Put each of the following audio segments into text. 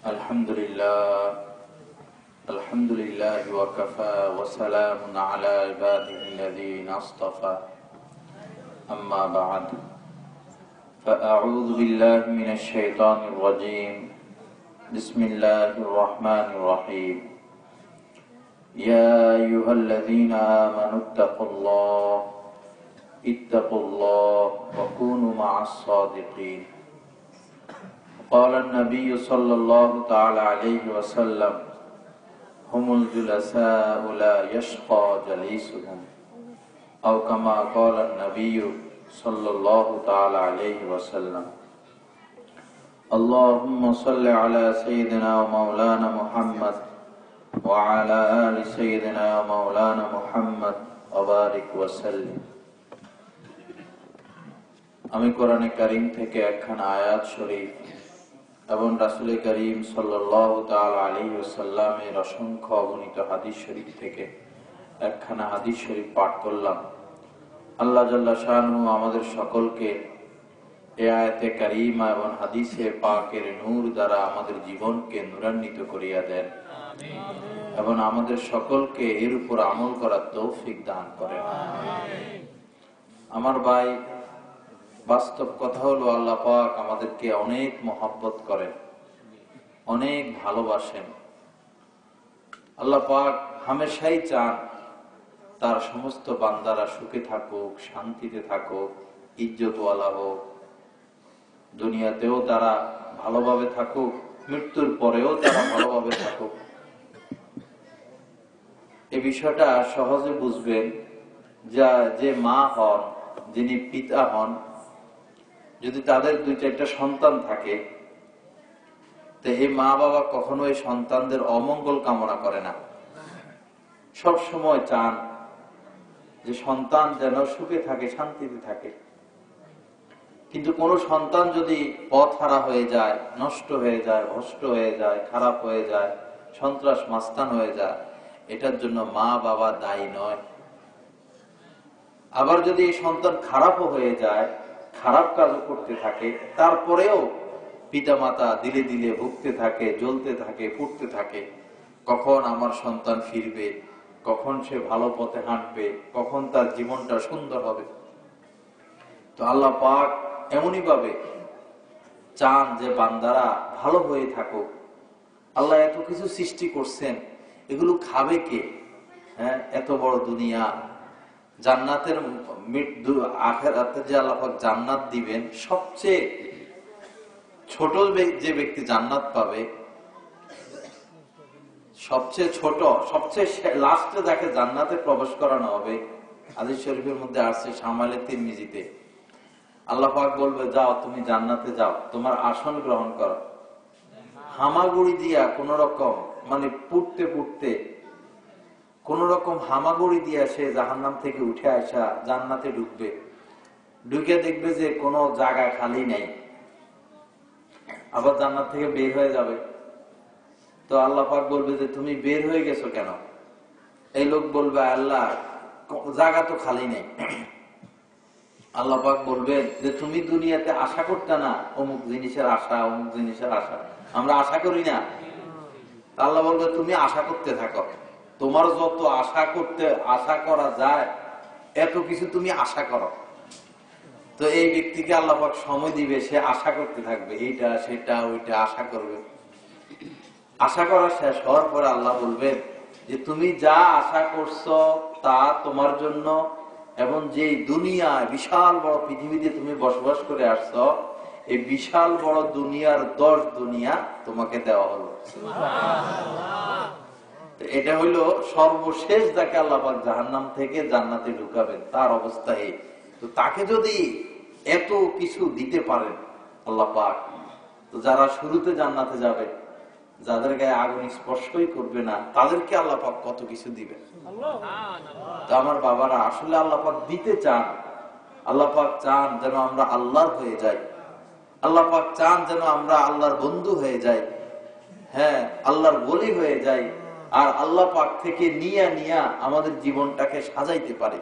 الحمد لله وكفى وسلام على عباده الذين اصطفى أما بعد فأعوذ بالله من الشيطان الرجيم بسم الله الرحمن الرحيم يا أيها الذين آمنوا اتقوا الله وكونوا مع الصادقين. قال النبي صلى الله تعالى عليه وسلم هم الجلساء لا يشقى جليسهم أو كما قال النبي صلى الله تعالى عليه وسلم. اللهم صل على سيدنا ومولانا محمد وعلى آل سيدنا ومولانا محمد وبارك وسلم. আমি কোরআনে কারীম থেকে একখানা আয়াত শরীফ এবং রাসূল করিম সাল্লাল্লাহু তাআলা আলাইহি ওয়াসাল্লামের অসংখ্য অগণিত হাদিস শরীফ থেকে একখানা হাদিস শরীফ পাঠ করলাম। আল্লাহ জাল্লা শাআনহু আমাদের সকলকে এই আয়াতে কারীমা এবং হাদিসে পাকের নূর দ্বারা আমাদের জীবনকে নূরান্বিত করিয়া দেন এবং আমাদের সকলকে এর উপর আমল করার তৌফিক দান করেন। আমার ভাই, বাস্তব কথা হলো আল্লাহ পাক আমাদেরকে অনেক মহব্বত করেন, অনেক ভালোবাসেন। আল্লাহ পাক হামেশাই চান তার সমস্ত বান্দারা সুখে থাকুক, শান্তিতে থাকুক, ইজ্জতওয়ালা হোক, দুনিয়াতেও তারা ভালোভাবে থাকুক, মৃত্যুর পরেও তারা ভালোভাবে থাকুক। এই বিষয়টা সহজে বুঝবেন যে মা হন, যিনি পিতা হন, যদি তাদের 2-4টা সন্তান থাকে, তো এই মা বাবা কখনো এই সন্তানদের অমঙ্গল কামনা করে না। সব সময় চান যে সন্তান যেন সুখে থাকে, শান্তিতে থাকে। কিন্তু কোন সন্তান যদি পথ হারা হয়ে যায়, নষ্ট হয়ে যায়, ভ্রষ্ট হয়ে যায়, খারাপ হয়ে যায়, সন্ত্রাস মাস্তান হয়ে যায়, এটার জন্য মা বাবা দায়ী নয়। আবার যদি এই সন্তান খারাপও হয়ে যায়, খারাপ কাজও করতে থাকে, তারপরেও পিতামাতা দিলে দিলে ভুগতে থাকে, জ্বলতে থাকে, ফুটতে থাকে, কখন আমার সন্তান ফিরবে, কখন সে ভালো পথে হাঁটবে, কখন তার জীবনটা সুন্দর হবে। তো আল্লাহ পাক এমনই ভাবে চান যে বান্দারা ভালো হয়ে থাকুক। আল্লাহ এত কিছু সৃষ্টি করছেন, এগুলো খাবে কে? এত বড় দুনিয়া, জান্নাতের আখিরাতে যে আল্লাহ পাক জান্নাত দিবেন, সবচেয়ে ছোট যে ব্যক্তি জান্নাত পাবে, সবচেয়ে ছোট, সবচেয়ে লাস্টে যাকে জান্নাতে প্রবেশ করানো হবে, হাদিস শরীফের মধ্যে আসছে শামাইলে তিরমিজিতে, আল্লাহ পাক বলবে যাও তুমি জান্নাতে যাও, তোমার আসন গ্রহণ করো। হামাগুড়ি দিয়া কোন রকম পুড়তে পুড়তে কোন রকম হামাগুড়ি দিয়া সে জাহান্নাম থেকে উঠে আসা জান্নাতে ঢুকবে, ঢুকে দেখবে যে কোনো জায়গা খালি নেই, আবার জান্নাত থেকে বের হয়ে যাবে। তো আল্লাহ পাক বলবে যে তুমি বের হয়ে গেছো কেন? এই লোক বলবে আল্লাহ জায়গা তো খালি নেই। আল্লাহ পাক বলবেন যে তুমি দুনিয়াতে আশা করতে না, অমুক জিনিসের আশা, অমুক জিনিসের আশা, আমরা আশা করি না? আল্লাহ বলবে তুমি আশা করতে থাকো, তোমার যত আশা করা যায় এত কিছু তুমি আশা করো। তো এই ব্যক্তিকে আল্লাহ পাক সময় দিবে, সে আশা করতে থাকবে, এইটা সেটা ওইটা আশা করবে। আশা করা শেষ হওয়ার পরে আল্লাহ বলবেন যে তুমি যা আশা করছো তা তোমার জন্য, এবং যে দুনিয়া বিশাল বড় পৃথিবীতে তুমি বসবাস করে আসছো, এই বিশাল বড় দুনিয়ার 10 দুনিয়া তোমাকে দেওয়া হলো। এটা হইলো সর্বশেষ যাকে আল্লাহ পাক জাহান্নাম থেকে জান্নাতে ঢুকাবেন, তার অবস্থা এই। তো তাকে যদি এত কিছু দিতে পারেন আল্লাহ পাক, তো যারা শুরুতে জান্নাতে যাবে, যাদের গায়ে আগুন স্পর্শই করবে না, তাদেরকে আল্লাহ পাক কত কিছু দিবেন। তো আমার বাবারা, আসলে আল্লাহ পাক দিতে চান, আল্লাহ পাক চান যেন আমরা আল্লাহর হয়ে যাই, আল্লাহ পাক চান যেন আমরা আল্লাহর বন্ধু হয়ে যাই, আল্লাহর ওলি হয়ে যাই, আর আল্লাহ পাক থেকে নিয়া আমাদের জীবনটাকে সাজাইতে পারে।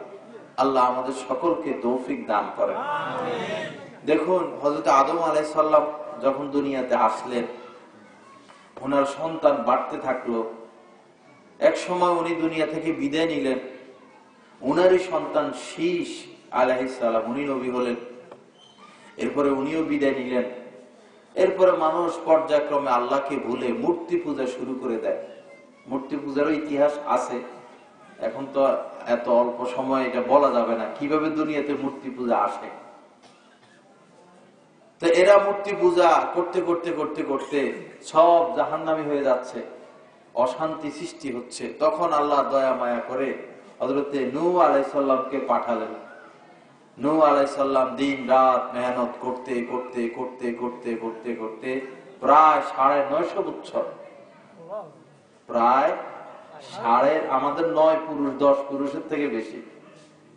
আল্লাহ আমাদের সকলকে তৌফিক দান করেন। দেখুন, হযরত আদম আলাইহিস সালাম যখন দুনিয়াতে আসলেন, ওনার সন্তান বাড়তে থাকলো। এক সময় উনি দুনিয়া থেকে বিদায় নিলেন। উনারই সন্তান শীষ আলাইহিস সালাম, উনি নবী হলেন। এরপরে উনিও বিদায় নিলেন। এরপরে মানুষ পর্যায়ক্রমে আল্লাহকে ভুলে মূর্তি পূজা শুরু করে দেয়। মূর্তি পূজারও ইতিহাস আছে। এখন তো এত অল্প সময় এটা বলা যাবে না কিভাবে দুনিয়াতে মূর্তি পূজা আসে। তো এরা মূর্তি পূজা করতে করতে করতে করতে সব জাহান্নামী হয়ে যাচ্ছে, অশান্তি সৃষ্টি হচ্ছে। তখন আল্লাহ দয়া মায়া করে হযরতে নূহ আলাইহিস সালামকে পাঠালেন। নূহ আলাইহিস সালাম দিন রাত মেহনত করতে করতে করতে করতে করতে করতে প্রায় 950 বছর, প্রায় আমাদের 9 পুরুষ 10 পুরুষের থেকে বেশি,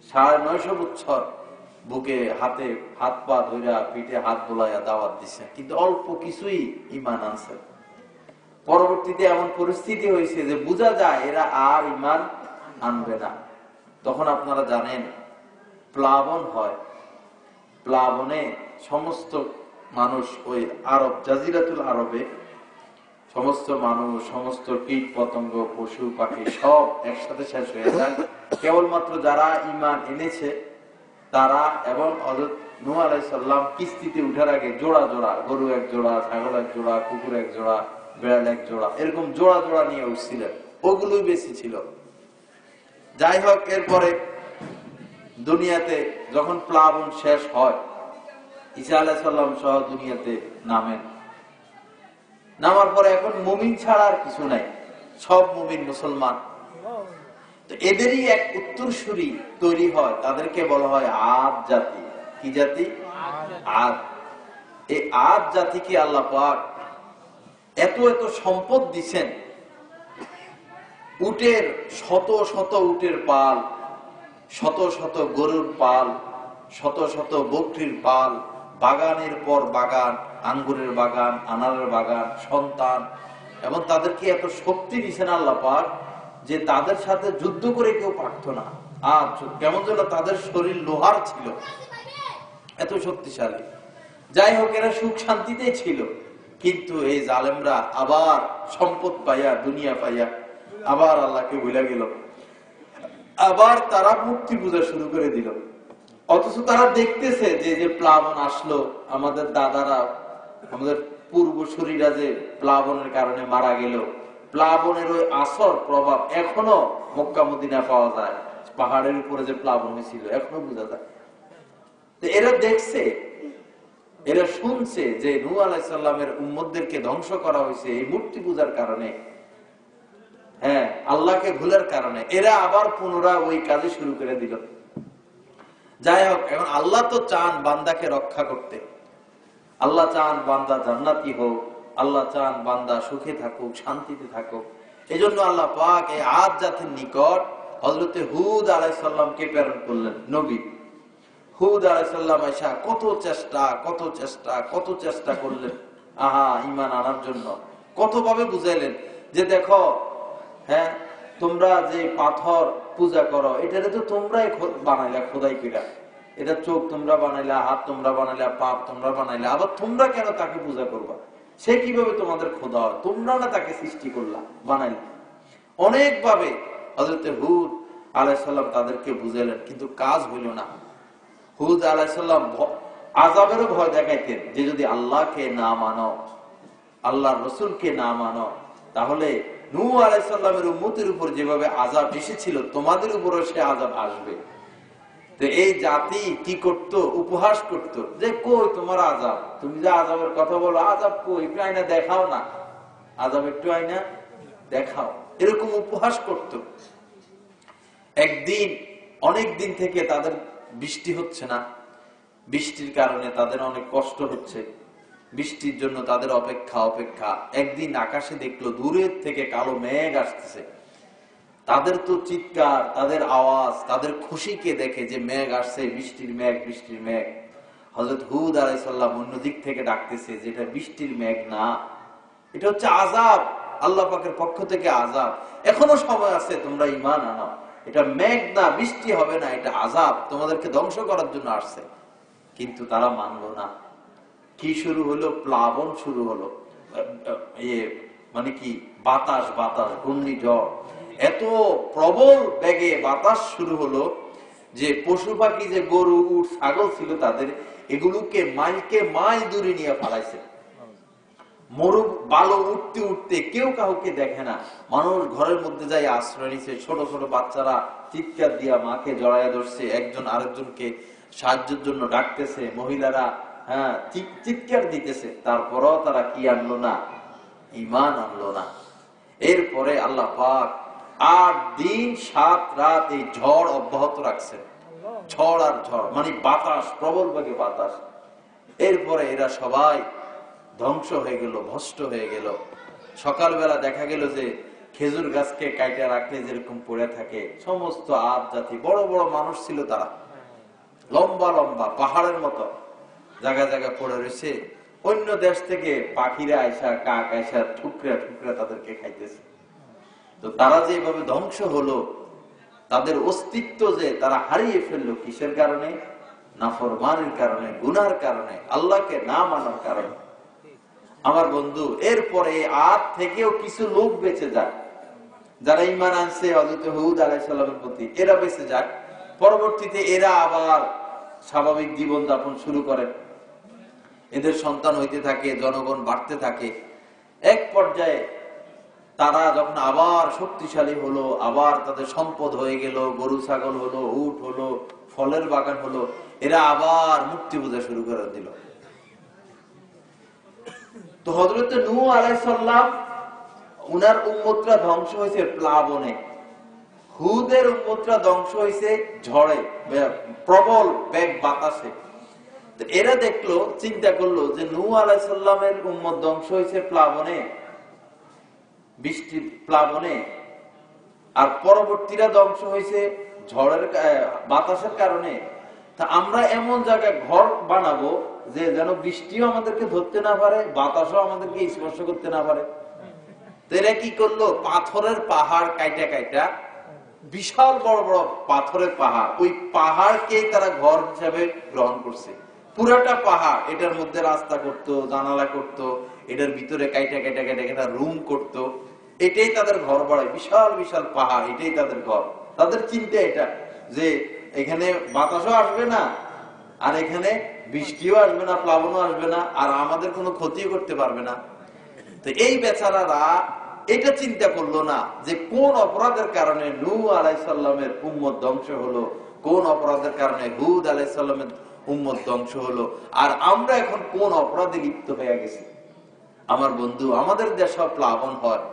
950 বছর বুকে হাতে হাত পা ধইরা পিঠে হাত বোলাইয়া দাওয়াত দিছে, কিন্তু অল্প কিছুই ঈমান আনছে। পরবর্তীতে এমন পরিস্থিতি হয়েছে যে বোঝা যায় এরা আর ঈমান আনবে না। তখন আপনারা জানেন প্লাবন হয়। প্লাবনে সমস্ত মানুষ, ওই আরব জাজিরাতুল আরবে সমস্ত মানুষ, সমস্ত কীট পতঙ্গ, পশু পাখি সব একসাথে শেষ হয়ে যায়। কেবলমাত্র যারা ঈমান এনেছে তারা এবং হযরত নূহ আলাইহিস সালাম কিস্তিতে উঠার আগে জোড়া জোড়া, গরু এক জোড়া, ছাগল এক জোড়া, কুকুর এক জোড়া, বিড়াল এক জোড়া, এরকম জোড়া জোড়া নিয়ে উঠছিলেন, ওগুলোই বেশি ছিল। যাই হোক, এরপরে দুনিয়াতে যখন প্লাবন শেষ হয়, ঈসা আলাইহিস সালাম সহ দুনিয়াতে নামেন। নামার পরে এখন মুমিন ছাড়া আর কিছু নাই, সব মুমিন মুসলমান। তো এদেরই এক উত্তরসূরি তৈরি হয়, তাদেরকে বলা হয় আদ জাতি। কি জাতি? আদ। এই আদ জাতিকে আল্লাহ পাক এত এত সম্পদ দিছেন। উটের শত শত উটের পাল, শত শত গরুর পাল, শত শত বকরির পাল, বাগানের পর বাগান, আঙ্গুরের বাগান, আনারের বাগান, সন্তান, এবং তাদেরকে এত শক্তি দিছেন আল্লাহ পাক যে তাদের সাথে যুদ্ধ করে কেউ পারত না। আর কেমন যেন তাদের শরীর লোহার ছিল, এত শক্তিশালী। যাই হোক, এরা সুখ শান্তিতেই ছিল। কিন্তু এই জালেমরা আবার সম্পদ পাইয়া, দুনিয়া পাইয়া আবার আল্লাহকে ভুলে গেল। আবার তারা মূর্তি পূজা শুরু করে দিল। অথচ তারা দেখতেছে যে যে প্লাবন আসলো, আমাদের দাদারা, আমাদের পূর্বসূরীরা যে প্লাবনের কারণে মারা গেল, প্লাবনের ওই আসর প্রভাব এখনো মক্কা মদিনা পাওয়া যায়। পাহাড়ের উপরে যে প্লাবন হয়েছিল এখনো বোঝা যায়। এরা দেখছে, এরা শুনছে যে নূহ আলাইহিস সালামের উম্মতদেরকে ধ্বংস করা হয়েছে এই মূর্তি পূজার কারণে, হ্যাঁ, আল্লাহকে ভুলার কারণে। এরা আবার পুনরায় ওই কাজে শুরু করে দিল। যাই হোক, এখন আল্লাহ তো চান বান্দাকে রক্ষা করতে। আল্লাহ চান বান্দা জান্নাতি হোক, আল্লাহ চান বান্দা সুখে থাকুক, শান্তিতে থাকুক। এই জন্য আল্লাহ পাক এই আদ জাতির নিকট হযরতে হুদ আলাইহিস সালামকে প্রেরণ করলেন নবী। হুদ আলাইহিস সালাম আয়েশা কত চেষ্টা কত চেষ্টা কত চেষ্টা করলেন ঈমান আনার জন্য। কত ভাবে বুঝাইলেন যে দেখো, হ্যাঁ, তোমরা যে পাথর পূজা করো এটারে তো তোমরাই বানাইলা খোদাই কইরা। এটা চোখ তোমরা বানাইলা, হাত তোমরা বানাইলা, পা তোমরা বানাইলা, আবার তোমরা কেন তাকে পূজা করবা? সে কিভাবে তোমাদের খোদা হয়? তোমরা না তাকে সৃষ্টি করলা, বানাইলা। অনেক ভাবে হযরতে হুদ আলাইহিস সালাম তাদেরকে বুঝাইলেন, কিন্তু কাজ হইল না। হুদ আলাইহিস সালাম আযাবেরও ভয় দেখাইতেন যে যদি আল্লাহকে না মানো, আল্লাহর রাসূলকে না মানো, তাহলে নূহ আলাইহিস সালামের উম্মতের উপর যেভাবে আযাব এসেছিল তোমাদের উপরও সে আযাব আসবে। তো এই জাতি কি করত? উপহাস করত যে কই তোমার আযাব, তুমি যে আযাবের কথা বলো, আযাব কই, একটু আয়না দেখাও না, আযাব একটু আয়না দেখাও, এরকম উপহাস করত। একদিন, অনেক দিন থেকে তাদের বৃষ্টি হচ্ছে না, বৃষ্টির কারণে তাদের অনেক কষ্ট হচ্ছে, বৃষ্টির জন্য তাদের অপেক্ষা। একদিন আকাশে দেখলো দূরের থেকে কালো মেঘ আসতেছে। তাদের তো চিৎকার, তাদের আওয়াজ, তাদের খুশিকে দেখে যে মেঘ আসছে, বৃষ্টির মেঘ, বৃষ্টির মেঘ। হযরত হুদ আলাইহিস সালাম অন্য দিক থেকে ডাকতেছে যে এটা বৃষ্টির মেঘ না, এটা হচ্ছে আযাব, আল্লাহ পাকের পক্ষ থেকে আযাব। এখনো সময় আছে, তোমরা ঈমান আনো, এটা মেঘ না, বৃষ্টি হবে না, এটা আযাব, তোমাদেরকে ধ্বংস করার জন্য আসছে। কিন্তু তারা মানলো না। কি শুরু হলো? প্লাবন শুরু হলো। মানে কি বাতাস, বাতাস ঘূর্ণিঝড়, এত প্রবল বেগে বাতাস শুরু হলো যে পশু পাখি, যে গরু উট ছাগল ছিল তাদের, এগুলোকে মাইলকে মাইল দূরে নিয়ে পালাইছে। মরু বালো উঠতে উঠতে কেউ কাউকে দেখে না, মানুষ ঘরের মধ্যে যাই আশ্রয় নিছে। ছোট ছোট বাচ্চারা চিৎকার দিয়া মাকে জড়াইয়া ধরছে, একজন আরেকজনকে সাহায্যের জন্য ডাকতেছে, মহিলারা চিৎকার দিতেছে। তারপরও তারা কি আনলো না? ঈমান আনলো না। এরপরে আল্লাহ পাক 8 দিন 7 রাত এই ঝড় অব্যাহত রাখছেন। ঝড় আর ঝড় মানে বাতাস, প্রবল বেগে বাতাস। এরপরে এরা সবাই ধ্বংস হয়ে গেল, ভস্ম হয়ে গেল। সকালবেলা দেখা গেল যে খেজুর গাছকে কাইটা রাখলে যেরকম পড়ে থাকে সমস্ত আদ জাতি, বড় বড় মানুষ ছিল তারা, লম্বা লম্বা পাহাড়ের মতো জায়গা জায়গা পড়ে রয়েছে। অন্য দেশ থেকে পাখিরা আইসা, কাক আইসা ঠুকরা ঠুকরা তাদেরকে খাইতেছে। তো তারা যে এভাবে ধ্বংস হলো, তাদের অস্তিত্ব যে তারা হারিয়ে ফেললো কিসের কারণে? নাফরমানির কারণে, গুনার কারণে, আল্লাহকে না মানার কারণে। আমার বন্ধু, এরপরে আর থেকেও কিছু লোক বেঁচে যায়, যারা ঈমান আনছে হযরত হুদ আলাইহিস সালামের প্রতি, এরা বেঁচে যায়। পরবর্তীতে এরা আবার স্বাভাবিক জীবন যাপন শুরু করে, এদের সন্তান হইতে থাকে, জনগণ বাড়তে থাকে। এক পর্যায়ে তারা যখন আবার শক্তিশালী হলো, আবার তাদের সম্পদ হয়ে গেল, গরু ছাগল হলো, উট হলো, ফলের বাগান হলো, এরা আবার মূর্তি পূজা শুরু করে দিল। তো হযরত নূহ আলাইহিস সালাম, উনার উম্মতরা ধ্বংস হয়েছে প্লাবনে, হুদের উম্মতরা ধ্বংস হয়েছে ঝড়ে, প্রবল বেগ বাতাসে। তো এরা দেখলো, চিন্তা করলো যে নূহ আলাইহিস সালামের উম্মত ধ্বংস হয়েছে প্লাবনে, বৃষ্টির প্লাবনে, আর পরবর্তীরা ধ্বংস হয়েছে ঝড়ের বাতাসের কারণে। তা আমরা এমন জায়গায় ঘর বানাবো যে যেন বৃষ্টিও আমাদেরকে ধরতে না পারে, বাতাসও আমাদেরকে স্পর্শ করতে না পারে। তো এরা কি করলো? পাথরের পাহাড় কাইটা কাইটা, বিশাল বড় বড় পাথরের পাহাড়, ওই পাহাড়কে তারা ঘর হিসাবে গ্রহণ করছে। পুরাটা পাহাড়, এটার মধ্যে রাস্তা করতো, জানালা করতো, এটার ভিতরে কাইটা কাইটা কাইটা কাইটা রুম করতো। এটাই তাদের ঘর বাড়ায়, বিশাল বিশাল পাহাড়, এটাই তাদের ঘর। তাদের চিন্তা এটা যে এখানে বাতাসও আসবে না, আর এখানে বৃষ্টিও আসবে না, প্লাবনও আসবে না, আর আমাদের কোনো ক্ষতিও করতে পারবে না। তো এই বেচারারা এটা চিন্তা করলো না যে কোন অপরাধের কারণে নূহ আলাইহিস সালামের উম্মত ধ্বংস হলো, কোন অপরাধের কারণে হুদ আলাইহিস সালামের উম্মত ধ্বংস হলো, আর আমরা এখন কোন অপরাধে লিপ্ত হয়ে গেছি। আমার বন্ধু, আমাদের দেশে প্লাবন হয়,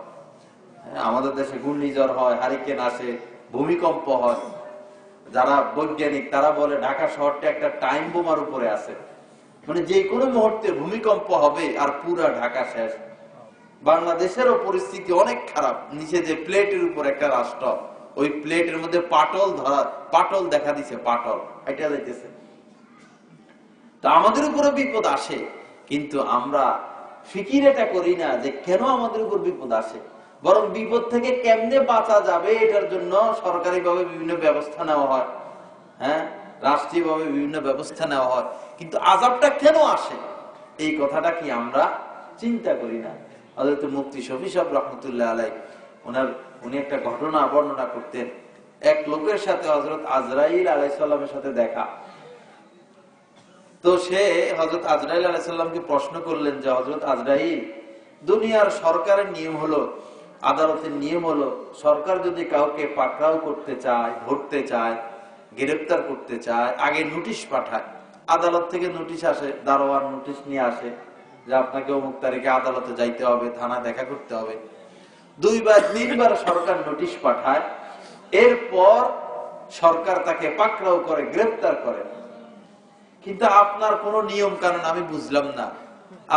আমাদের দেশে ঘূর্ণিঝড় হয়, হারিকেন আসে, ভূমিকম্প হয়। যারা বৈজ্ঞানিক তারা বলে ঢাকা শহরটা একটা টাইম বোমার উপরে আছে, মানে যে কোনো মুহূর্তে ভূমিকম্প হবে আর পুরা ঢাকা শেষ। বাংলাদেশেরও পরিস্থিতি অনেক খারাপ। নিচে যে প্লেটের উপর একটা রাষ্ট্র, ওই প্লেটের মধ্যে পাটল দেখা দিছে, পাটল এটা যাইতেছে। তা আমাদের উপরে বিপদ আসে, কিন্তু আমরা ফিকির এটা করি না যে কেন আমাদের উপর বিপদ আসে, বরং বিপদ থেকে কেমনে বাঁচা যাবে এটার জন্য সরকারি ভাবে বিভিন্ন ব্যবস্থা নেওয়া হয়, রাষ্ট্রীয় ভাবে বিভিন্ন ব্যবস্থা নেওয়া হয়। কিন্তু আযাবটা কেন আসে এই কথাটা কি আমরা চিন্তা করি না। হযরত মুফতি শফি সাহেব রাহমাতুল্লাহ আলাইহি উনি একটা ঘটনা বর্ণনা করতেন। এক লোকের সাথে হযরত আজরাইল আলাইহিস সালামের সাথে দেখা। তো সে হযরত আজরাইল আলাইহিস সালামকে প্রশ্ন করলেন যে হযরত আজরাইল, দুনিয়ার সরকারের নিয়ম হলো, আদালতের নিয়ম হলো, সরকার যদি কাউকে পাকড়াও করতে চায়, ধরতে চায়, গ্রেফতার করতে চায়, আগে নোটিশ পাঠায়। আদালত থেকে নোটিশ আসে, দারোয়ান নোটিশ নিয়ে আসে যে আপনাকে অমুক তারিখে আদালতে যাইতে হবে, থানা দেখা করতে হবে। 2-3 বার সরকার নোটিশ পাঠায়, এরপর সরকার তাকে পাকড়াও করে, গ্রেফতার করে। কিন্তু আপনার কোনো নিয়ম কানুন আমি বুঝলাম না।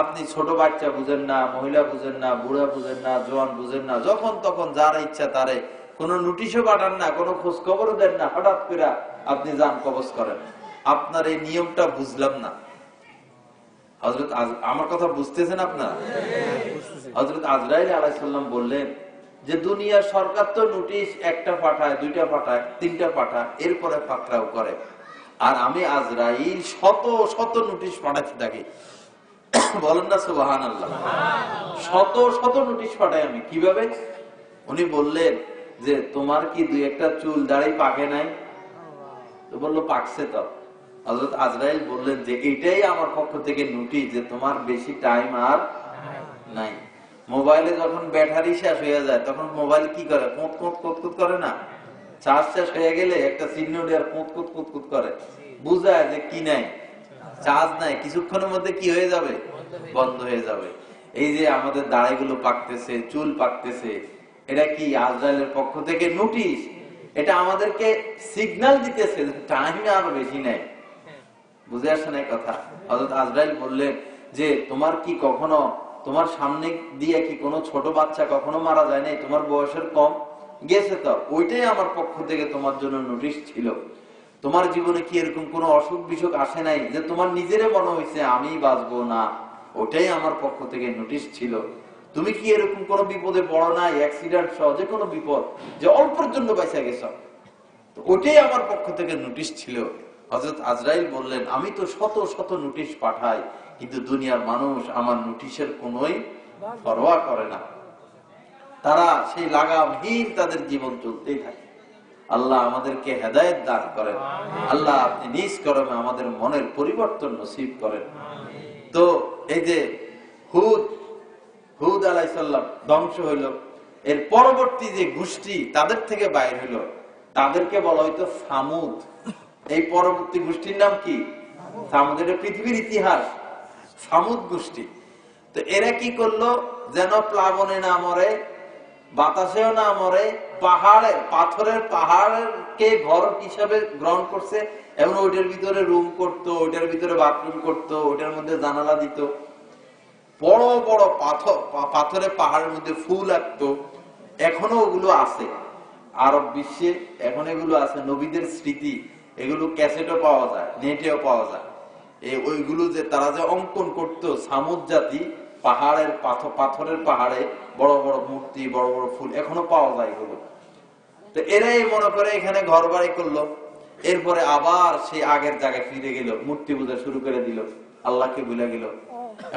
আপনি ছোট বাচ্চা বুঝেন না, মহিলা বুঝেন না, বুড়া বুঝেন না, জওয়ান বুঝেন না, যখন তখন যার ইচ্ছা তারে কোনো নোটিশও পাঠান না, কোনো খোঁজ খবরও দেন না, হঠাৎ করে আপনি যান কবজ করেন। আপনার এই নিয়মটা বুঝলাম না। হযরত আমার কথা বুঝতেছেন আপনারা? হযরত আজরাইল আলাইহিস সালাম বললেন যে দুনিয়ার সরকার তো নোটিশ একটা পাঠায়, 2টা পাঠায়, 3টা পাঠায়, এরপরে পাকড়াও করে, আর আমি আজরাইল শত শত নোটিশ পাঠাতে থাকি। বলেন না সুবহানাল্লাহ। শত শত নোটিশ পাঠাই আমি। কিভাবে? উনি বললেন যে তোমার কি দুই একটা চুল দাড়ি পাকে নাই? তো বললো পাকছে। তো হযরত আজরাইল বললেন যে এটাই আমার পক্ষ থেকে নোটিশ যে তোমার বেশি টাইম আর নাই। মোবাইলে যখন ব্যাটারি শেষ হয়ে যায় তখন মোবাইল কি করে? কুঁত কুঁত কুঁত কুঁত করে না? চার্জ শেষ হয়ে গেলে একটা চিহ্ন দেওয়ার কুঁত কুঁত কুঁত কুঁত করে, বুঝায় যে কি নাই, চার্জ নাই, কিছুক্ষণের মধ্যে কি হয়ে যাবে? বন্ধ হয়ে যাবে। এই যে আমাদের দাড়িগুলো পাকতেছে, চুল পাকতেছে, এটা কি আজরাইলের পক্ষ থেকে নোটিশ? এটা আমাদেরকে সিগন্যাল দিতেছে টাইমে আরো বেশি নেই। বুঝে আসে না কথা? হযরত আজরাইল বললেন যে তোমার কি কখনো তোমার সামনে দিয়ে কি কোনো ছোট বাচ্চা কখনো মারা যায় নাই? তোমার বয়সের কম গেছে, তো ওইটাই আমার পক্ষ থেকে তোমার জন্য নোটিশ ছিল। তোমার জীবনে কি এরকম কোনো অসুখ বিসুখ আসে নাই যে তোমার নিজেরে মনে হয়েছে আমি বাঁচবো না? ওটাই আমার পক্ষ থেকে নোটিশ ছিল। তুমি কি এরকম কোনো বিপদে পড়ো নাই, অ্যাক্সিডেন্ট সহ যে কোনো বিপদ, যে অল্পের জন্য বেঁচে গেছ? তো ওটাই আমার পক্ষ থেকে নোটিশ ছিল। হযরত আজরাইল বললেন আমি তো শত শত নোটিশ পাঠাই, কিন্তু দুনিয়ার মানুষ আমার নোটিশের কোনোই পরোয়া করে না। তারা সেই লাগামহীন তাদের জীবন চলতেই থাকে। আল্লাহ আমাদেরকে হেদায়েত দান করেন। আল্লাহ আপনি নিজ কর্মে আমাদের মনের পরিবর্তন নসিব করেন। তো এই যে হুদ আলাইহিস সালাম ধ্বংস হইল, এর পরবর্তী যে গোষ্ঠী তাদের থেকে বাইর হইল, তাদেরকে বলা হইতো সামুদ। এই পরবর্তী গোষ্ঠীর নাম কি? সামুদ। এটা পৃথিবীর ইতিহাস, সামুদ গোষ্ঠী। তো এরা কি করলো? যেন প্লাবনে না মরে, বাতাসেও না মরে, পাথরের পাহাড়কে ঘর হিসাবে গ্রহণ করছে এবং ওইটার ভিতরে রুম করতো, ওইটার ভিতরে বাথরুম করতো, ওইটার মধ্যে জানালা দিত। বড় বড় পাথরের পাহাড়ের মধ্যে ফুল আঁকতো। এখনো ওগুলো আছে আরব বিশ্বে, এখন এগুলো আছে। নবীদের স্মৃতি, এগুলো ক্যাসেটও পাওয়া যায়, নেটেও পাওয়া যায়। ওইগুলো যে তারা যে অঙ্কন করতো, সামুদ জাতি পাথরের পাহাড়ে বড় বড় মূর্তি, বড় বড় ফুল এখনো পাওয়া যায় এগুলো। তো এরাই মনে করে এখানে ঘর বাড়ি করলো, এরপরে আবার সেই আগের জায়গায় ফিরে গেল, মূর্তি পূজা শুরু করে দিল, আল্লাহকে ভুলে গেল।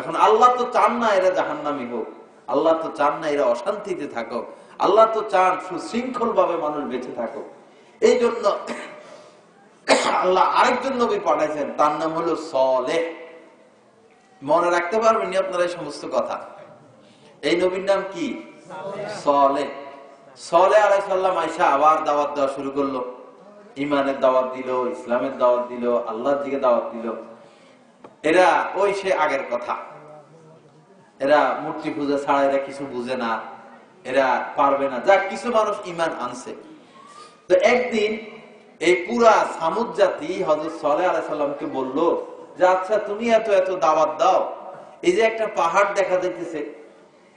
এখন আল্লাহ তো চান না এরা জাহান্নামী হোক, আল্লাহ তো চান না এরা অশান্তিতে থাকুক, আল্লাহ তো চান সুশৃঙ্খল ভাবে মানুষ বেঁচে থাকুক। এই জন্য আল্লাহ আরেকজন নবী পাঠাইছেন, তার নাম হলো সালেহ। মনে রাখতে পারবেন আপনারা এই সমস্ত কথা। এই নবীর নাম কি? সালেহ। সালেহ আলাইহিস সালাম আয়েশা আবার দাওয়াত দেওয়া শুরু করলো, ইমানের দাওয়াত দিল, ইসলামের দাওয়াত দিল, আল্লাহর দিকে দাওয়াত দিল। এরা ওই সে আগের কথা, এরা মূর্তি পূজা ছাড়া এরা কিছু বুঝে না, এরা পারবে না। যা কিছু মানুষ ইমান আনছে। তো একদিন এই পুরা সামুদ জাতি হযরত সালেহ আলাইহিস সালামকে বলল যে আচ্ছা তুমি এত এত দাওয়াত দাও, এই যে একটা পাহাড় দেখা যাইতেছে,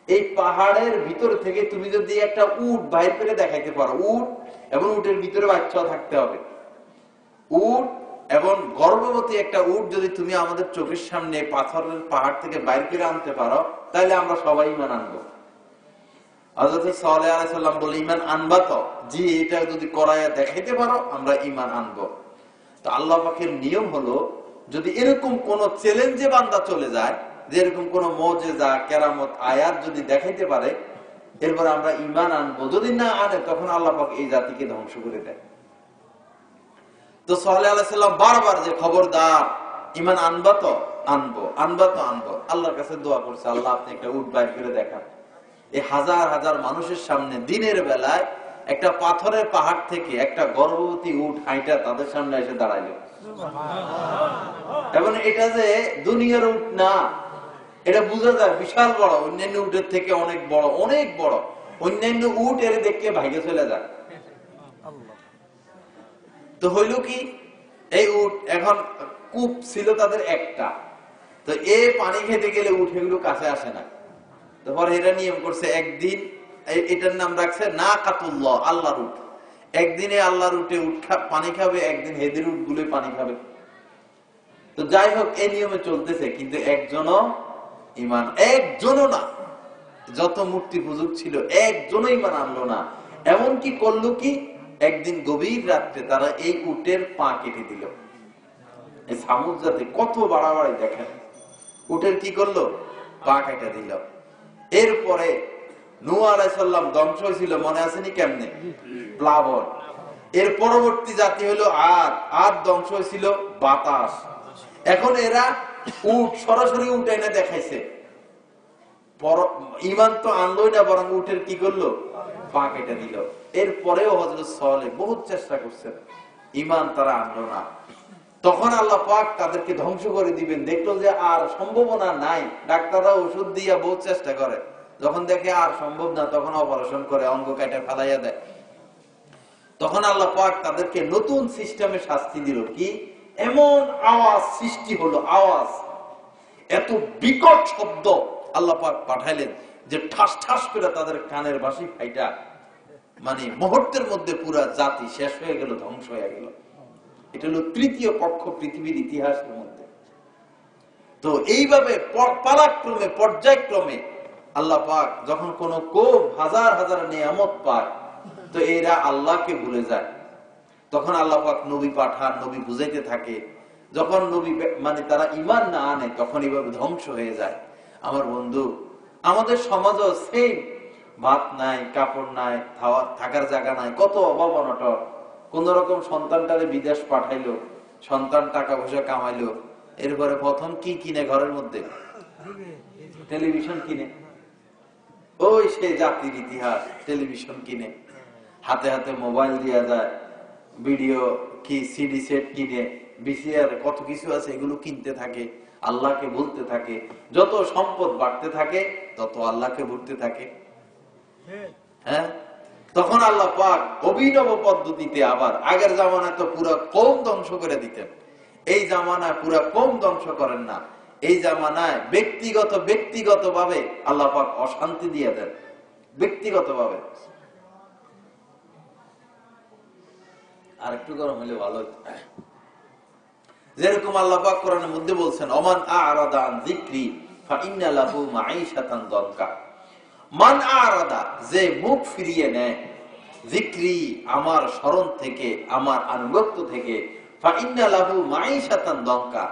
এই পাহাড়ের ভিতর থেকে তুমি যদি একটা উট বাইর করে দেখাইতে পারো, উট এবং উটের ভিতরে বাচ্চাও থাকতে হবে, উট এবং গর্ভবতী একটা উট যদি তুমি আমাদের চোখের সামনে পাথরের পাহাড় থেকে বাইর করে আনতে পারো, তাহলে আমরা সবাই ঈমান আনবো। হযরত সালেহ আলাইহিস সালাম বলে ঈমান আনবা তো? জি, এটা যদি করায়া দেখাইতে পারো আমরা ঈমান আনবো। তো আল্লাহ পাকের নিয়ম হলো যদি এরকম কোন চ্যালেঞ্জে বান্দা চলে যায়, যে এরকম কোন মুজিজা, কেরামত, আয়াত যদি দেখাইতে পারে, এরপর আমরা ঈমান আনবো। যদি না আনে তখন আল্লাহ পাক এই জাতিকে ধ্বংস করে দেয়। তো সালেহ আলাইহিস সালাম বারবার যে খবরদার ঈমান আনবা তো? আনবো, আনবা তো আনবো। আল্লাহর কাছে দোয়া করছে, আল্লাহ আপনি একটা উট বাইর করে দেখান। এই হাজার হাজার মানুষের সামনে দিনের বেলায় একটা পাথরের পাহাড় থেকে একটা গর্ভবতী উট হাইটা তাদের সামনে এসে দাঁড়াইল। এবং এটা যে দুনিয়ার উট না, এটা বোঝা যায় বিশাল বড়, অন্যান্য উটের থেকে অনেক বড়, অনেক বড়। অন্যান্য উট এর দেখে ভাইগে চলে যায়। তো হইল কি, এই উট এখন কূপ ছিল তাদের একটা, তো এ পানি খেতে গেলে উট এগুলো কাছে আসে না। তারপর এরা নিয়ম করছে, একদিন এটার নাম রাখছে নাকাতুল্লাহ, আল্লাহর উট। একদিনে আল্লাহর উটে পানি খাবে, একদিন হেদের উট গুলো পানি খাবে। তো যাই হোক, এই নিয়মে চলতেছে, কিন্তু একজনও না, যত মূর্তি পূজক ছিল একজনও ঈমান আনলো না। এমন কি করলো কি, একদিন গভীর রাত্রে তারা এই উটের পা কেটে দিল। এই সামুদ জাতি কত বাড়াবাড়ি দেখেন। উটের কি করলো? পা কেটে দিল। এরপরে নূহ আলাইহিস সালাম ধ্বংস হয়েছিল, মনে আছেনি কেমনে? প্লাবন। এর পরবর্তী জাতি হলো আদ। আদ ধ্বংস হয়েছিল বাতাস। এখন এরা উট, সরাসরি উট এনে দেখাইছে। ইমান তো আনলোই না, বরং উটের কি করলো? পা কেটে দিল। এরপরেও হযরত সালেহ বহুত চেষ্টা করছেন, ইমান তারা আনলো না। তখন আল্লাহ পাক তাদেরকে ধ্বংস করে দিবেন। দেখলো যে আর সম্ভাবনা নাই, ডাক্তাররা ওষুধ দিয়ে বহুত চেষ্টা করে, যখন দেখে আর সম্ভব না তখন অপারেশন করে, অঙ্গ কেটে ফেলাইয়া দেয়। তখন আল্লাহ পাক তাদেরকে নতুন সিস্টেমে শাস্তি দিল। কি এমন আওয়াজ সৃষ্টি হলো, আওয়াজ এত বিকট শব্দ আল্লাহ পাক পাঠাইলেন যে ঠাস ঠাস করে তাদের কানের বাঁশি ফাইটা, মানে মুহূর্তের মধ্যে পুরা জাতি শেষ হয়ে গেল, ধ্বংস হয়ে গেল। এটা হলো তৃতীয় পক্ষ পৃথিবীর ইতিহাসের মধ্যে। তো এইভাবে পালাক্রমে, পর্যায়ক্রমে আল্লাহ পাক যখন কোন কওম হাজার হাজার নিয়ামত পায়, তো এরা আল্লাহকে ভুলে যায়। তখন আল্লাহ পাক নবী পাঠান, নবী বুঝাইতে থাকে। যখন নবী মানে তারা ঈমান না আনে, তখন এইভাবে ধ্বংস হয়ে যায়। আমার বন্ধু, আমাদের সমাজও সেম। ভাত নাই, কাপড় নাই, থাকার জায়গা নাই, কত অভাব অনটন। কোন রকম সন্তানটারে বিদেশ পাঠাইলো, সন্তান টাকা পয়সা কামাইলো, এরপরে প্রথম কি কিনে ঘরের মধ্যে? টেলিভিশন কিনে। ওই সে জাতির ইতিহাস, টেলিভিশন কিনে, হাতে হাতে মোবাইল দিয়া যায়, ভিডিও কি সিডি সেট কিনে, ভিসিআর কত কিছু আছে, এগুলো কিনতে থাকে, আল্লাহকে বলতে থাকে। যত সম্পদ বাড়তে থাকে তত আল্লাহকে বলতে থাকে। হ্যাঁ, তখন আল্লাহ পাক অভিনব পদ্ধতিতে, আবার আগের জামানায় তো পুরো কওম ধ্বংস করে দিতেন, এই জামানায় পুরো কওম ধ্বংস করেন না। এই জামানায় ব্যক্তিগত ভাবে আল্লাহ পাক অশান্তি দিয়ে দেন, ব্যক্তিগত ভাবে। আর একটু গরম হলে ভালো হতো। যেরকম আল্লাহ পাক কোরআনের মধ্যে বলছেন, ওমান আ'রাদা আন যিকরি ফাইন্না লাহু মাঈশাতান দানকা। মান আ'রাদা, যে মুখ ফিরিয়ে নেয়, যিকরি, আমার স্মরণ থেকে, আমার আনুগত্য থেকে, ফাইন্না লাহু মাঈশাতান দানকা,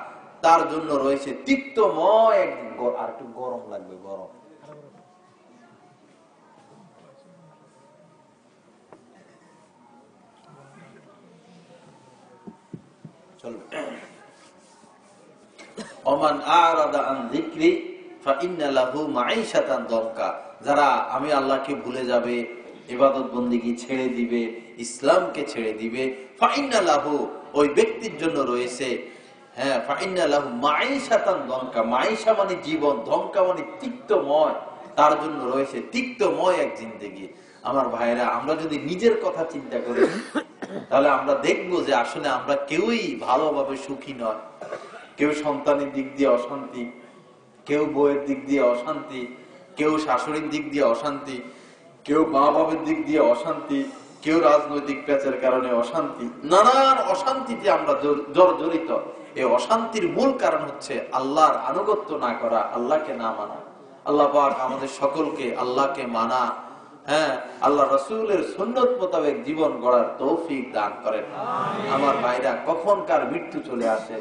তার জন্য রয়েছে তিক্তময় একদিন। আর একটু গরম লাগবে, গরম। চলবে। ওমান আ'রাদা আন যিকরি ফাইন্না লাহু মাঈশাতান দানকা, যারা আমি আল্লাহকে ভুলে যাবে, ইবাদত বন্দেগী ছেড়ে দিবে, ইসলামকে ছেড়ে দিবে, ফাইন্না লাহু, ওই ব্যক্তির জন্য রয়েছে, হ্যাঁ, ফাইন্না লাহু মাঈশাতান দানকা, মাঈশা মানে জীবন, দানকা মানে তিক্তময়, তার জন্য রয়েছে তিক্তময় এক জিন্দেগি। আমার ভাইরা, আমরা যদি নিজের কথা চিন্তা করি, তাহলে আমরা দেখবো যে আসলে আমরা কেউই ভালোভাবে সুখী নয়। কেউ সন্তানের দিক দিয়ে অশান্তি, কেউ বউয়ের দিক দিয়ে অশান্তি, কেউ শাশুড়ির দিক দিয়ে অশান্তি, কেউ মা বাবার দিক দিয়ে অশান্তি, কেউ রাজনৈতিক প্যাচের কারণে অশান্তি। নানান অশান্তিতে আমরা জর্জরিত। এই অশান্তির মূল কারণ হচ্ছে আল্লাহর আনুগত্য না করা, আল্লাহকে না মানা। আল্লাহ পাক আমাদের সকলকে আল্লাহকে মানা, হ্যাঁ, আল্লাহ রাসূলের সুন্নত মোতাবেক জীবন গড়ার তৌফিক দান করেন। আমার ভাইরা, কখন কার মৃত্যু চলে আসে,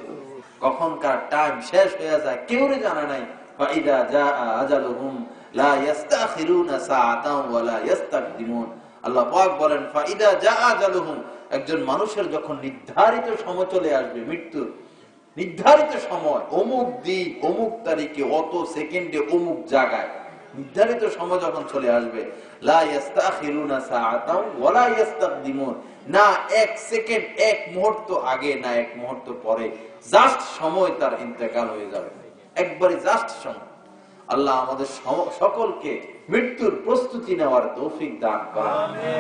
কখন কার টাইম শেষ হয়ে যায়, কেউ জানে নাই। ফাইদা জাআ আজালুহুম লা ইস্তাখিরুনা সাআতান ওয়া লা ইস্তাকদিমুন। আল্লাহ পাক বলেন, ফাইদা জাআ আজালুহুম, একজন মানুষের যখন নির্ধারিত সময় চলে আসবে, মৃত্যুর নির্ধারিত সময়, অমুক দিন অমুক তারিখে অত সেকেন্ডে অমুক জায়গায়, নির্ধারিত সময় যখন চলে আসবে, লা ইস্তাখিরুনা সাআতান ওয়া লা ইস্তাকদিমুন, না এক সেকেন্ড, এক মুহূর্ত আগে, না এক মুহূর্ত পরে, জাস্ট সময় তার ইন্তেকাল হয়ে যাবে, একবারে জাস্ট সময়। আল্লাহ আমাদের সকলকে মৃত্যুর প্রস্তুতি নেওয়ার তৌফিক দান করেন।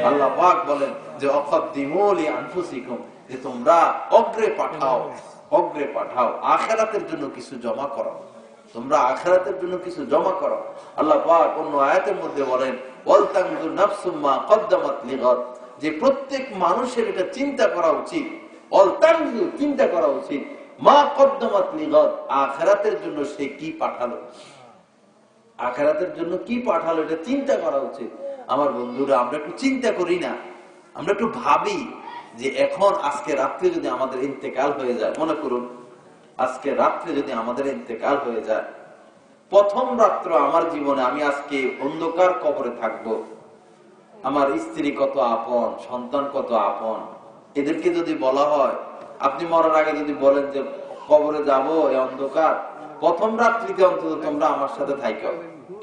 আল্লাহ পাক বলেন যে আকাদ্দিমু লি আনফুসিকুম, যে তোমরা অগ্রে পাঠাও, অগ্রে পাঠাও, আখিরাতের জন্য কিছু জমা করো, তোমরা আখিরাতের জন্য কিছু জমা করো। আল্লাহ পাক অন্য আয়াতের মধ্যে বলেন, ওয়াল তানজুর নাফসুম মা কদ্দামাত লিগাদ, যে প্রত্যেক মানুষের এটা চিন্তা করা উচিত, ওয়াল তানজুর, চিন্তা করা উচিত, মা কদ্দামাত লিগাদ, আখিরাতের জন্য সে কি পাঠালো, আখিরাতের জন্য কি পাঠালো, এটা চিন্তা করা উচিত। আমার বন্ধুরা, আমরা একটু চিন্তা করি না? আমরা একটু ভাবি যে এখন আজকে রাত্রে যদি আমাদের ইন্তেকাল হয়ে যায়, মনে করুন আজকে রাত্রে যদি আমাদের ইন্তেকাল হয়ে যায়, প্রথম রাত্র আমার জীবনে, আমি আজকে অন্ধকার কবরে থাকব। আমার স্ত্রী কত আপন, সন্তান কত আপন, এদেরকে যদি বলা হয়, আপনি মরার আগে যদি বলেন যে কবরে যাব এই অন্ধকার, প্রথম রাত্রিতে অন্তত তোমরা আমার সাথে থাইকো,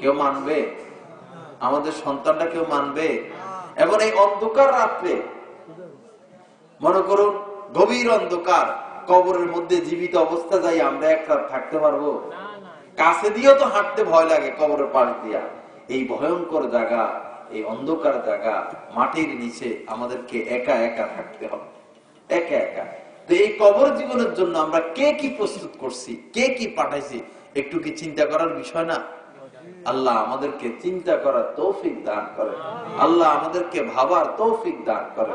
কেউ মানবে? আমাদের সন্তানটা কেউ মানবে? এবং এই অন্ধকার রাত্রে, মনে করুন গভীর অন্ধকার কবরের মধ্যে জীবিত অবস্থা যাই আমরা এক রাত থাকতে পারবো? কাছে দিয়েও তো হাঁটতে ভয় লাগে কবরের পাশ দিয়া। এই ভয়ঙ্কর জায়গা, এই অন্ধকার জায়গা, মাটির নিচে আমাদেরকে একা একা থাকতে হবে, একা একা। তো এই কবর জীবনের জন্য আমরা কে কি প্রস্তুত করছি, কে কি পাঠাইছি, একটু কি চিন্তা করার বিষয় না? আল্লাহ আমাদেরকে চিন্তা করার তৌফিক দান করে, আল্লাহ আমাদেরকে ভাবার তৌফিক দান করে।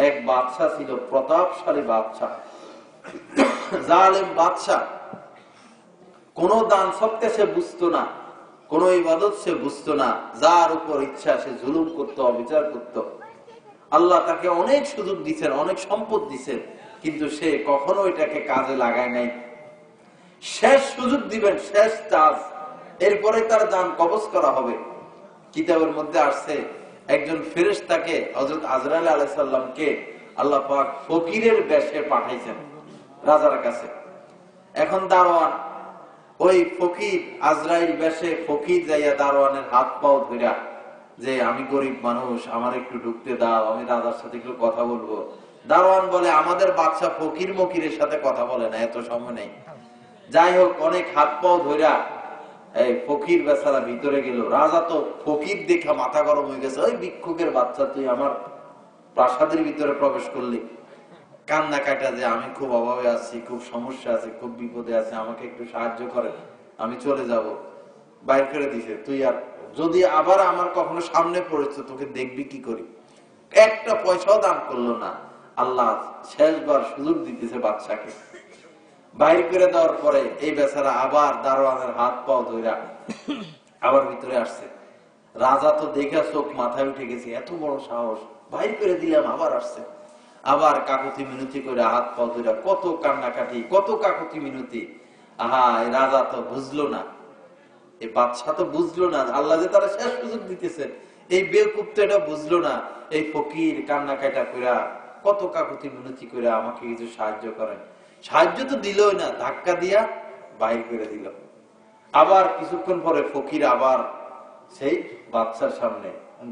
এক বাদশা ছিল, প্রতাপশালী বাদশা, জালেম বাদশা। কোন দান সত্যে সে বুঝতো না, কোন ইবাদত সে বুঝতো না, যার উপর ইচ্ছা সে জুলুম করত, অবিচার করত। আল্লাহ তাকে অনেক সুযোগ দিচ্ছেন, অনেক সম্পদ দিচ্ছেন, কিন্তু সে কখনো এটাকে কাজে লাগায় নাই। শেষ সুযোগ দিবেন, শেষ চান্স, এরপরে তার জান কবজ করা হবে। কিতাবের মধ্যে আসছে একজন ফেরেশতাকে, হযরত আজরাইল আলাইহিস সালামকে আল্লাহ পাক ফকিরের বেশে পাঠাইছেন রাজার কাছে। এখন দারোয়ান, ওই ফকির আজরাইল বেশে ফকির যাইয়া দারোয়ানের হাত পাও ধইরা যে আমি গরিব মানুষ, আমার একটু ঢুকতে দাও, আমি রাজার সাথে একটু কথা বলবো। দারোয়ান বলে আমাদের বাদশা ফকির মকিরের সাথে কথা বলে না, এত সময় নেই। যাই হোক, অনেক হাত পাও ধইরা এই ফকির বেচারা ভিতরে গেল। রাজা তো ফকির দেখা মাথা গরম হয়ে গেছে, ওই ভিক্ষুকের বাচ্চা তুই আমার প্রাসাদের ভিতরে প্রবেশ করলি, কান্না কাটা যে আমি খুব অভাবে আছি, খুব সমস্যা আছে, খুব বিপদে আছে, আমাকে একটু সাহায্য করেন, আমি চলে যাব। বাইর করে দিছে, তুই আর যদি আবার আমার কখনো সামনে পড়েছ তোকে দেখবি কি করি। একটা পয়সাও দান করলো না। আল্লাহ শেষবার সুযোগ দিতেছে বাদশাকে। বাইর করে দেওয়ার পরে এই বেচারা আবার দারোয়ানের হাত পাও ধইরা আবার ভিতরে আসছে। রাজা তো দেখা চোখ মাথায় উঠে গেছে, এত বড় সাহস, বাইর করে দিলাম, আবার আসছে। আবার কাকুতি মিনতি করে হাত পাও ধইরা কত কান্নাকাটি, কত কাকুতি মিনতি। আহা, এই রাজা তো বুঝলো না, এই বাদশা তো বুঝলো না আল্লাহ যে তারা শেষ সুযোগ দিতেছে। এই বেকুব তো এটা বুঝলো না। এই ফকির কান্না কাটা কইরা কত কাকুতি মিনতি করে আমাকে কিছু সাহায্য করেন, সাহায্য তো দিলই না, ধাক্কা দিয়া বাইর করে দিল। আবার কিছুক্ষণ পরে ফকির আবার সেই বাদশার সামনে।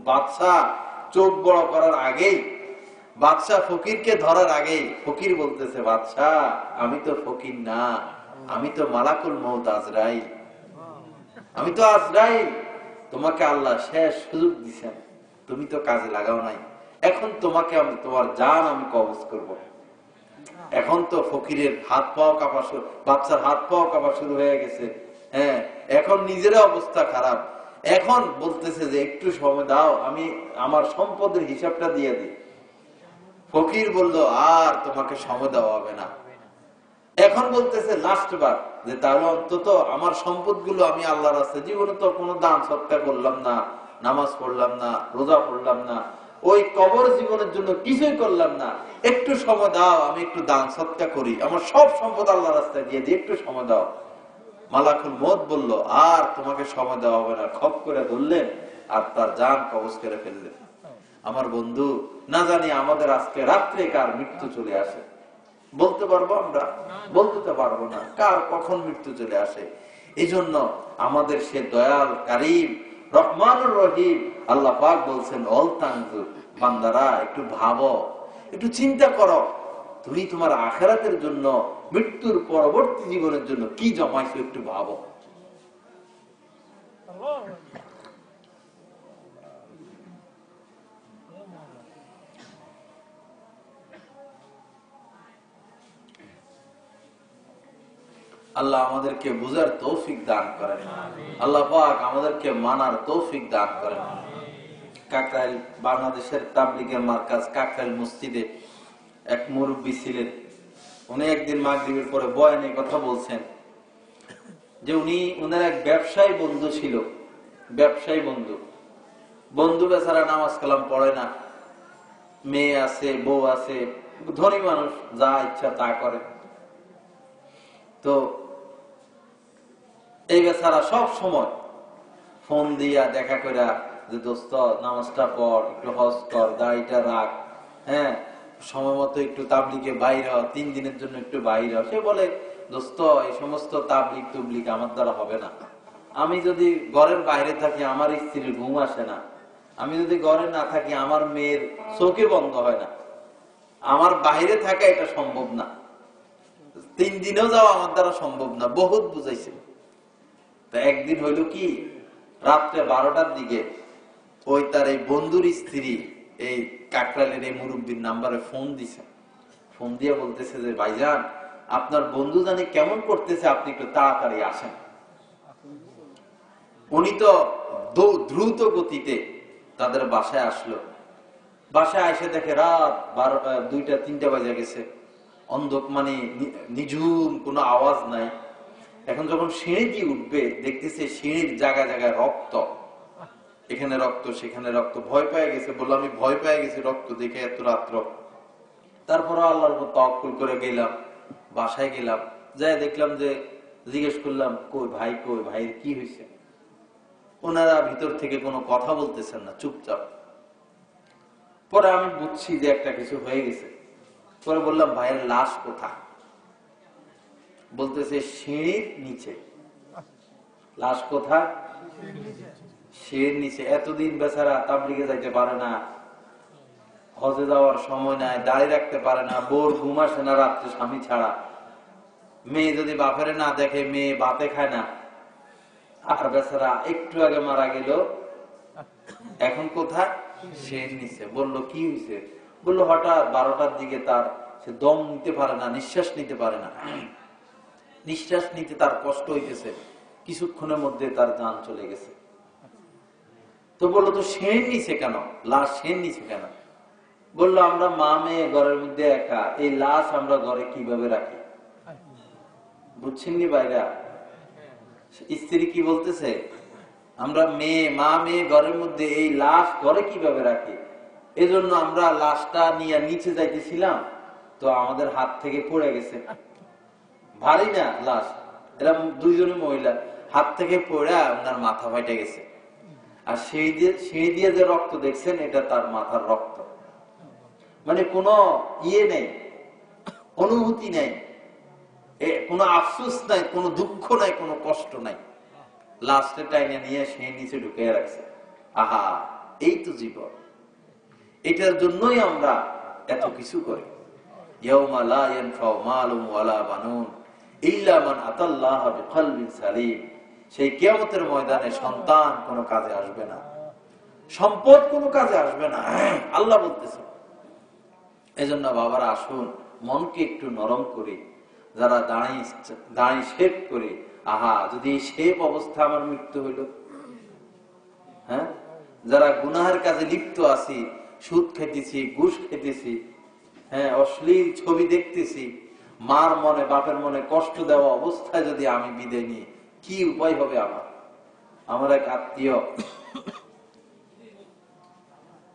বাদশা চোখ বড় করার আগেই, বাদশা ফকিরকে ধরার আগেই ফকির বলতেছে, বাদশা আমি তো ফকির না, আমি তো মালাকুল মউত আজরাইল, আমি তো আজরাইল। তোমাকে আল্লাহ শেষ সুযোগ দিছেন, তুমি তো কাজে লাগাও নাই, এখন তোমাকে আমি তোমার জান আমি কবজ করব। এখন তো ফকিরের হাত পাও কাঁপা শুরু, বাচ্চার হাত পাও কাঁপা শুরু হয়ে গেছে। হ্যাঁ, এখন নিজের অবস্থা খারাপ। এখন বলতেছে যে একটু সময় দাও, আমি আমার সম্পদের হিসাবটা দিয়ে দিই। ফকির বলল আর তোমাকে সময় দেওয়া হবে না। এখন বলতেছে লাস্ট বার যে তাহলে অন্তত আমার সম্পদগুলো আমি আল্লাহর রাস্তায়, জীবনে তো কোনো দান সৎকা করলাম না, নামাজ পড়লাম না, রোজা পড়লাম না, ওই কবর জীবনের জন্য কিছুই করলাম না, একটু সময় দাও, আমি একটু দান সৎকা করি, আমার সব সম্পদ আল্লাহর রাস্তায় দিয়ে দিই, একটু সময় দাও। মালাকুল মউত বলল আর তোমাকে সময় দেওয়া হবে না, খপ করে ধরলেন আর তার জান কবজ করে ফেললেন। আমার বন্ধু, না জানি আমাদের আজকে রাত্রে কার মৃত্যু চলে আসে, বলতে পারবো আমরা? বলতে তো পারবো না কার কখন মৃত্যু চলে আসে। এই জন্য আমাদের সে দয়াল কারীম রহমানুর রহিম আল্লাহ পাক বলছেন, অল তানজুর, বান্দারা একটু ভাবো, একটু চিন্তা করো, তুমি তোমার আখিরাতের জন্য, মৃত্যুর পরবর্তী জীবনের জন্য কি জমাইছো, একটু ভাবো। আল্লাহ আমাদেরকে বুঝার তৌফিক দান করেন, আল্লাহ পাক আমাদেরকে মানার তৌফিক দান করেন। কাকরাইল, বাংলাদেশের তাবলীগের মার্কাজ কাকরাইল মসজিদে এক মুরব্বী ছিলেন। উনি একদিন মাগরিবের পরে বয়ানে কথা বলছেন যে উনার এক ব্যবসায়ী বন্ধু ছিল, ব্যবসায়ী বন্ধু বেচারা নামাজ কালাম পড়ে না, মেয়ে আছে, বউ আছে, ধনী মানুষ, যা ইচ্ছা তা করে। তো এই বেচারা সব সময় ফোন দিয়া দেখা করে যে দোস্ত নামাজটা পড়, একটু হজ কর, দাড়িটা রাখ, হ্যাঁ সময় মতো একটু তাবলিগে বাইর হ, 3 দিনের জন্য একটু বাইর হ। সে বলে দোস্ত এই সমস্ত তাবলিগ তুবলিগ আমার দ্বারা হবে না। আমি যদি ঘরের বাইরে থাকি আমার স্ত্রীর ঘুম আসে না, আমি যদি ঘরে না থাকি আমার মেয়ের চোখে বন্ধ হয় না, আমার বাইরে থাকা এটা সম্ভব না, 3 দিনেও যাওয়া আমার দ্বারা সম্ভব না, বহুত বুঝাইছে। তো একদিন হইল কি, রাত্রে 12টার দিকে ওই তার এই বন্ধুর স্ত্রী এই কাকরালের এই মুরব্বীর নাম্বারে ফোন দিছে। ফোন দিয়ে বলতেছে যে ভাইজান আপনার বন্ধু জানি কেমন করতেছে, আপনি একটু তাড়াতাড়ি আসেন। উনি তো দ্রুত গতিতে তাদের বাসায় আসলো। বাসায় এসে দেখে রাত 12টা 2টা 3টা বাজে গেছে, মানে নিঝুম, কোনো আওয়াজ নাই। এখন যখন সিঁড়ি দিয়ে উঠবে দেখতেছে সিঁড়ির জায়গায় জায়গায় রক্ত, এখানে রক্ত সেখানে রক্ত। ভয় পেয়ে গেছে, বললো আমি ভয় পেয়ে গেছি রক্ত দেখে এত রাত্র। তারপরে আল্লাহর উপর তাওয়াক্কুল করে গেলাম, বাসায় গেলাম, যাই দেখলাম যে জিজ্ঞেস করলাম কই ভাই, কই ভাইয়ের কি হয়েছে? ওনারা ভিতর থেকে কোনো কথা বলতেছেন না, চুপচাপ। পরে আমি বুঝছি যে একটা কিছু হয়ে গেছে। পরে বললাম ভাইয়ের লাশ কোথায়? বলতেছে সিঁড়ির নিচে। লাশ কোথায়? সিঁড়ির নিচে। এতদিন বেচারা তাবলিগে যাইতে পারে না, হজে যাওয়ার সময় নাই, দাঁড়িয়ে রাখতে পারে না, বোর ঘুম আসে না রাত্রে স্বামী ছাড়া, মেয়ে যদি বাপেরে না দেখে মেয়ে বাতে খায় না, আর বেচারা একটু আগে মারা গেল, এখন কোথায়? সিঁড়ির নিচে। বললো কি হয়েছে? বললো হঠাৎ 12টার দিকে তার সে দম নিতে পারে না, নিঃশ্বাস নিতে পারে না, নিঃশ্বাস নিতে তার কষ্ট হইতেছে, কিছুক্ষণের মধ্যে তার জান চলে গেছে। তো বললো তো সিঁড়ির নিচে কেন? লাশ সিঁড়ির নিচে কেন? বললো আমরা মা মেয়ে ঘরের মধ্যে একা, এই লাশ আমরা ঘরে কিভাবে রাখি? বুঝছেননি ভাইরা? স্ত্রী কি বলতেছে? আমরা মা মেয়ে ঘরের মধ্যে এই লাশ ঘরে কিভাবে রাখি? এজন্য আমরা লাশটা নিয়ে নিচে যাইতেছিলাম, তো আমাদের হাত থেকে পড়ে গেছে, ভারী না লাশ, এরা দুইজনে মহিলা, হাত থেকে পড়ে ওনার মাথা ফাইটে গেছে। আর সিঁড়ি দিয়ে যে রক্ত দেখছেন এটা তার মাথার রক্ত। মানে কোনো ইয়ে নেই, অনুভূতি নেই, কোনো আফসোস নাই, কোনো দুঃখ নাই, কোনো কষ্ট নাই। লাস্টে টাইনে নিয়ে সেই নিচে ঢুকে রাখছে। আহা, এই তো জীবন। এটার জন্যই আমরা এত কিছু করি। ইয়াউমা লা ইয়ানফাউ মালুন ওয়ালা বানুন ইল্লা মান আতাল্লাহ বিকলবিন সালিম। সেই কিয়ামতের ময়দানে সন্তান কোনো কাজে আসবে না, সম্পদ কোনো কাজে আসবে না, আল্লাহ বলতেছে। এজন্য বাবারা আসুন মনকে একটু নরম করি, যারা দাঁড়িয়ে শেপ করি, আহা যদি শেপ অবস্থা আমার মৃত্যু হইল, হ্যাঁ যারা গুনাহের কাজে লিপ্ত আছি, সুদ খেতেছি, ঘুষ খেতেছি, হ্যাঁ অশ্লীল ছবি দেখতেছি, মার মনে বাপের মনে কষ্ট দেওয়া অবস্থায় যদি আমি বিদায় নিই, কি উপায় হবে আমার? আমার এক আত্মীয়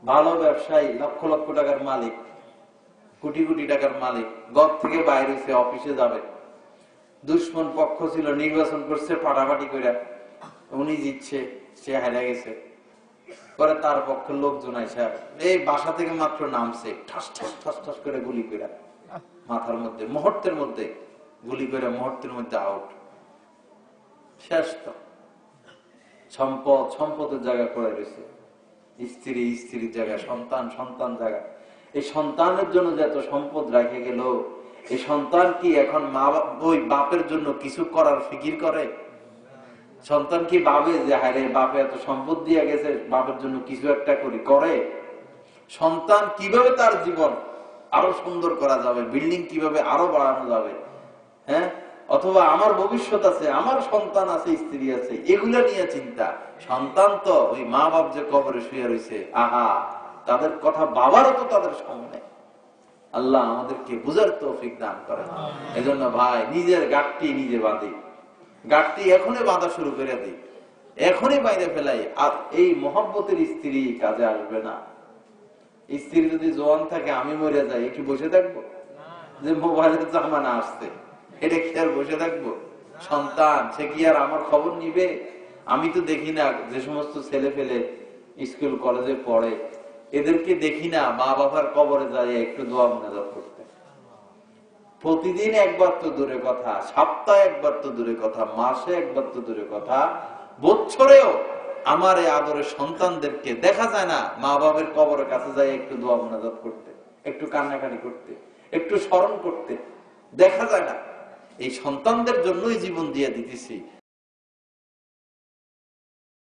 ভালো ব্যবসায়ী, লক্ষ লক্ষ টাকার মালিক, কোটি কোটি টাকার মালিক, ঘর থেকে বাইরে হয়েছে, অফিসে যাবে, দুশ্মন পক্ষ ছিল, নির্বাচন করছে ফাটাফাটি করে, উনি জিতছে, সে হারা গেছে। পরে তার পক্ষের লোকজন আইসা এই বাসা থেকে মাত্র নামছে, ঠাস ঠাস ঠাস ঠাস করে গুলি করে মাথার মধ্যে, মুহূর্তের মধ্যে গুলি করে, মুহূর্তের মধ্যে আউট, শেষ। তো সম্পদের জায়গা করে রয়েছে, স্ত্রীর জায়গা, সন্তান জায়গা। এই সন্তানের জন্য যে এত সম্পদ রেখে গেল, এই সন্তান কি এখন ওই বাপের জন্য কিছু করার ফিকির করে? সন্তান কি ভাবে যে হায় রে বাপে এত সম্পদ দিয়ে গেছে, বাপের জন্য কিছু একটা করে? সন্তান কিভাবে তার জীবন আরো সুন্দর করা যাবে, বিল্ডিং কিভাবে আরো বাড়ানো যাবে, হ্যাঁ অথবা আমার ভবিষ্যৎ আছে, আমার সন্তান আছে, স্ত্রী আছে, এগুলা নিয়ে চিন্তা। সন্তান তো ওই মা বাপ যে কবরে শুয়ে রয়েছে, আহা তাদের কথা বাবারও তো তাদের সামনে। আল্লাহ আমাদেরকে বুঝার তৌফিক দান করেন। এজন্য ভাই নিজের গাঁটটি নিজে বাঁধি, গাঁটটি এখনই বাঁধা শুরু করে দিই, এখনই বাইরে ফেলাই। আর এই মহব্বতের স্ত্রী কাজে আসবে না। স্ত্রী যদি জোয়ান থাকে, আমি মরে যাই, একটু বসে থাকবো? যে মোবাইলের জামানা আসছে, এটা কি আর বসে থাকবো? সন্তান, সে কি আর আমার খবর নিবে? আমি তো দেখি না যে সমস্ত ছেলে ফেলে স্কুল কলেজে পড়ে, এদেরকে দেখি না মা বাবার কবরে যায় একটু দোয়া মুনাজাত করতে। প্রতিদিন একবার তো দূরে কথা, সপ্তাহে একবার তো দূরে কথা, মাসে একবার তো দূরে কথা, বছরেও আমার এই আদরের সন্তানদেরকে দেখা যায় না মা বাবার কবরের কাছে যায় একটু দোয়া মুনাজাত করতে, একটু কান্নাকাটি করতে, একটু স্মরণ করতে। দেখা যায় না। এই সন্তানদের জন্যই জীবন দিয়ে দিতেছি।